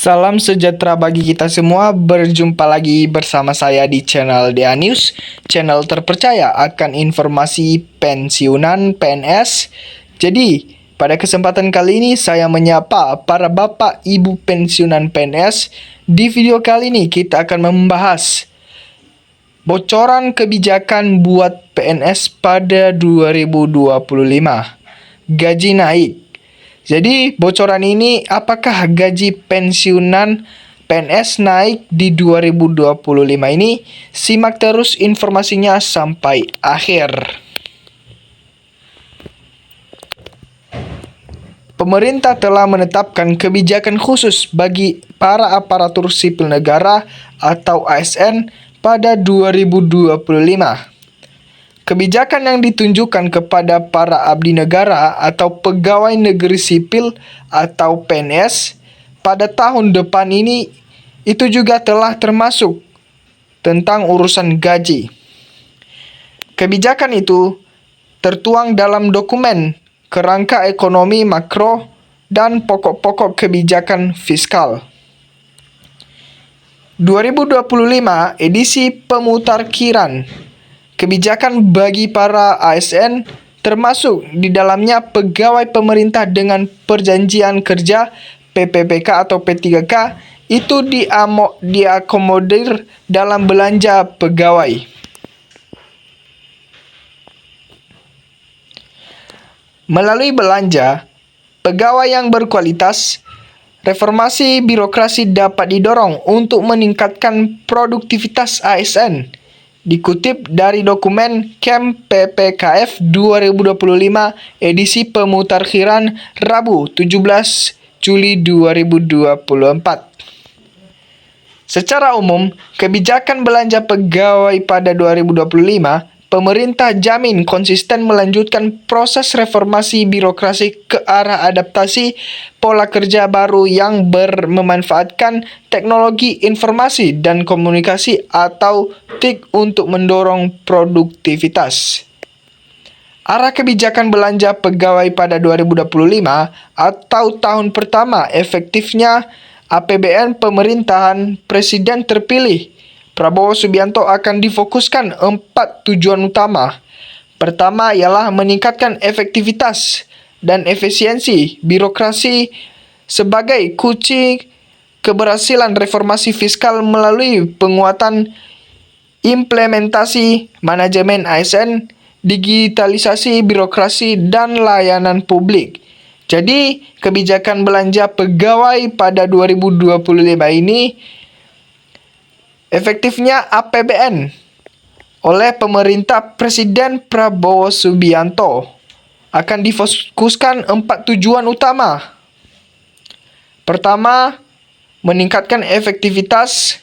Salam sejahtera bagi kita semua, berjumpa lagi bersama saya di channel Dea News, channel terpercaya akan informasi pensiunan PNS. Jadi, pada kesempatan kali ini saya menyapa para bapak ibu pensiunan PNS. Di video kali ini kita akan membahas bocoran kebijakan buat PNS pada 2025. Gaji naik. Jadi bocoran ini, apakah gaji pensiunan PNS naik di 2025 ini? Simak terus informasinya sampai akhir. Pemerintah telah menetapkan kebijakan khusus bagi para aparatur sipil negara atau ASN pada 2025. Kebijakan yang ditunjukkan kepada para abdi negara atau pegawai negeri sipil atau PNS pada tahun depan ini itu juga telah termasuk tentang urusan gaji. Kebijakan itu tertuang dalam dokumen Kerangka Ekonomi Makro dan Pokok-pokok Kebijakan Fiskal 2025 edisi pemutarkhiran. Kebijakan bagi para ASN termasuk di dalamnya pegawai pemerintah dengan perjanjian kerja PPPK atau P3K itu diakomodir dalam belanja pegawai. Melalui belanja pegawai yang berkualitas, reformasi birokrasi dapat didorong untuk meningkatkan produktivitas ASN. Dikutip dari dokumen KEM PPKF 2025 edisi pemutarkhiran Rabu 17 Juli 2024. Secara umum, kebijakan belanja pegawai pada 2025, pemerintah jamin konsisten melanjutkan proses reformasi birokrasi ke arah adaptasi pola kerja baru yang memanfaatkan teknologi informasi dan komunikasi atau TIK untuk mendorong produktivitas. Arah kebijakan belanja pegawai pada 2025 atau tahun pertama efektifnya APBN pemerintahan Presiden terpilih Prabowo Subianto akan difokuskan 4 tujuan utama. Pertama ialah meningkatkan efektivitas dan efisiensi birokrasi sebagai kunci keberhasilan reformasi fiskal melalui penguatan implementasi manajemen ASN, digitalisasi birokrasi dan layanan publik. Jadi, kebijakan belanja pegawai pada 2025 ini efektifnya APBN oleh pemerintah Presiden Prabowo Subianto akan difokuskan 4 tujuan utama. Pertama, meningkatkan efektivitas,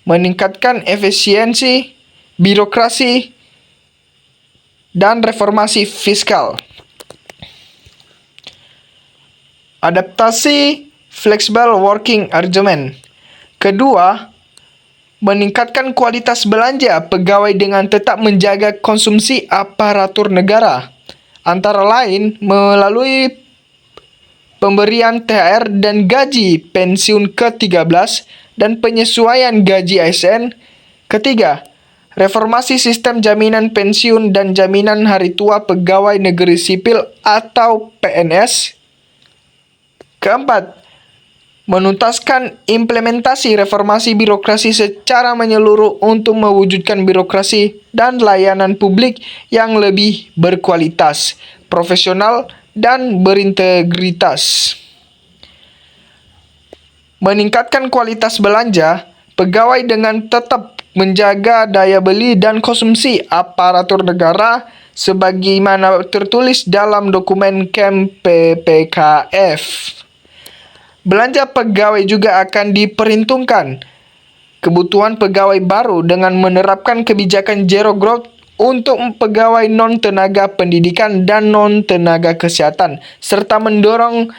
meningkatkan efisiensi, birokrasi, dan reformasi fiskal. Adaptasi flexible working arrangement. Kedua, meningkatkan kualitas belanja pegawai dengan tetap menjaga konsumsi aparatur negara, antara lain melalui pemberian THR dan gaji pensiun ke-13 dan penyesuaian gaji ASN. Ketiga, reformasi sistem jaminan pensiun dan jaminan hari tua pegawai negeri sipil atau PNS. Keempat, menuntaskan implementasi reformasi birokrasi secara menyeluruh untuk mewujudkan birokrasi dan layanan publik yang lebih berkualitas, profesional, dan berintegritas. Meningkatkan kualitas belanja pegawai dengan tetap menjaga daya beli dan konsumsi aparatur negara sebagaimana tertulis dalam dokumen KEM PPKF. Belanja pegawai juga akan diperhitungkan kebutuhan pegawai baru dengan menerapkan kebijakan zero growth untuk pegawai non-tenaga pendidikan dan non-tenaga kesehatan, serta mendorong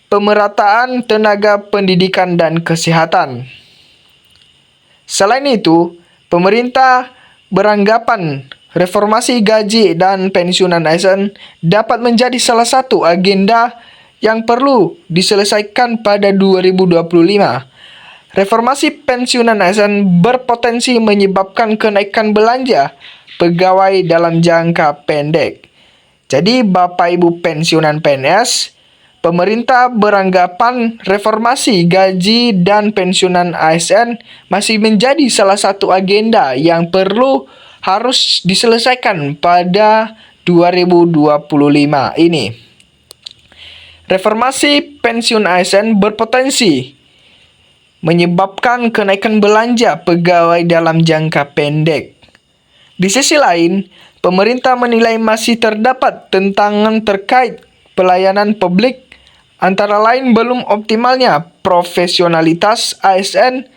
pemerataan tenaga pendidikan dan kesehatan. Selain itu, pemerintah beranggapan reformasi gaji dan pensiunan ASN dapat menjadi salah satu agenda yang perlu diselesaikan pada 2025. Reformasi pensiunan ASN berpotensi menyebabkan kenaikan belanja pegawai dalam jangka pendek. Jadi, Bapak Ibu pensiunan PNS, pemerintah beranggapan reformasi gaji dan pensiunan ASN masih menjadi salah satu agenda yang harus diselesaikan pada 2025 ini. Reformasi pensiun ASN berpotensi menyebabkan kenaikan belanja pegawai dalam jangka pendek. Di sisi lain, pemerintah menilai masih terdapat tantangan terkait pelayanan publik, antara lain belum optimalnya profesionalitas ASN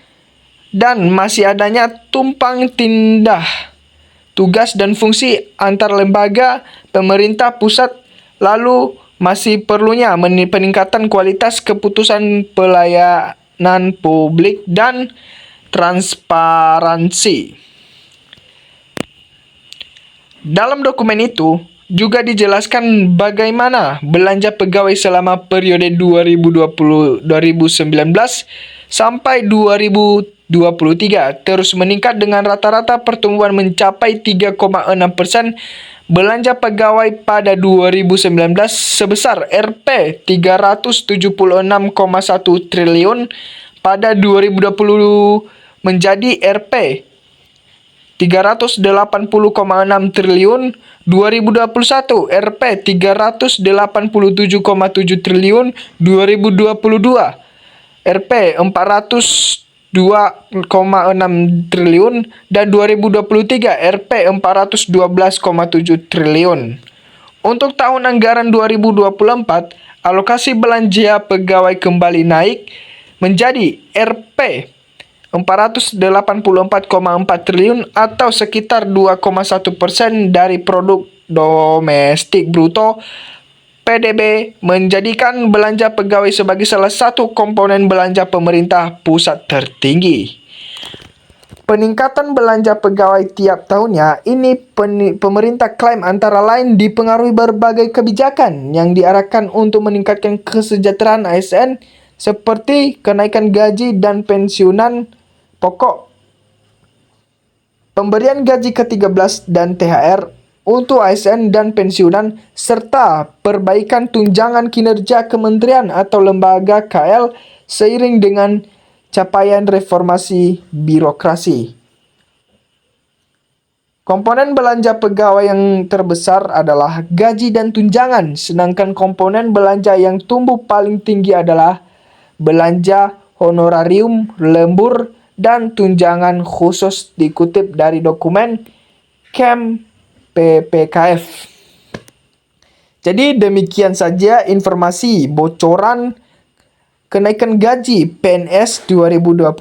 dan masih adanya tumpang tindih tugas dan fungsi antar lembaga pemerintah pusat, lalu masih perlunya peningkatan kualitas keputusan pelayanan publik dan transparansi. Dalam dokumen itu juga dijelaskan bagaimana belanja pegawai selama periode 2019 sampai 2023 terus meningkat dengan rata-rata pertumbuhan mencapai 3,6%. Belanja pegawai pada 2019 sebesar Rp 376,1 triliun, pada 2020 menjadi Rp 380,6 triliun, 2021 Rp 387,7 triliun, 2022 Rp 402,6 triliun, dan 2023 Rp 412,7 triliun. Untuk tahun anggaran 2024, alokasi belanja pegawai kembali naik menjadi Rp 484,4 triliun atau sekitar 2,1% dari produk domestik bruto PDB, menjadikan belanja pegawai sebagai salah satu komponen belanja pemerintah pusat tertinggi. Peningkatan belanja pegawai tiap tahunnya ini pemerintah klaim antara lain dipengaruhi berbagai kebijakan yang diarahkan untuk meningkatkan kesejahteraan ASN seperti kenaikan gaji dan pensiunan pokok, pemberian gaji ke-13 dan THR untuk ASN dan pensiunan, serta perbaikan tunjangan kinerja kementerian atau lembaga KL seiring dengan capaian reformasi birokrasi. Komponen belanja pegawai yang terbesar adalah gaji dan tunjangan, sedangkan komponen belanja yang tumbuh paling tinggi adalah belanja honorarium, lembur, dan tunjangan khusus, dikutip dari dokumen Kem PPKF. Jadi demikian saja informasi bocoran kenaikan gaji PNS 2025.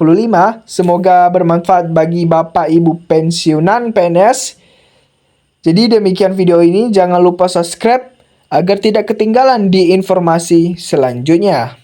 Semoga bermanfaat bagi Bapak Ibu pensiunan PNS. Jadi demikian video ini, jangan lupa subscribe agar tidak ketinggalan di informasi selanjutnya.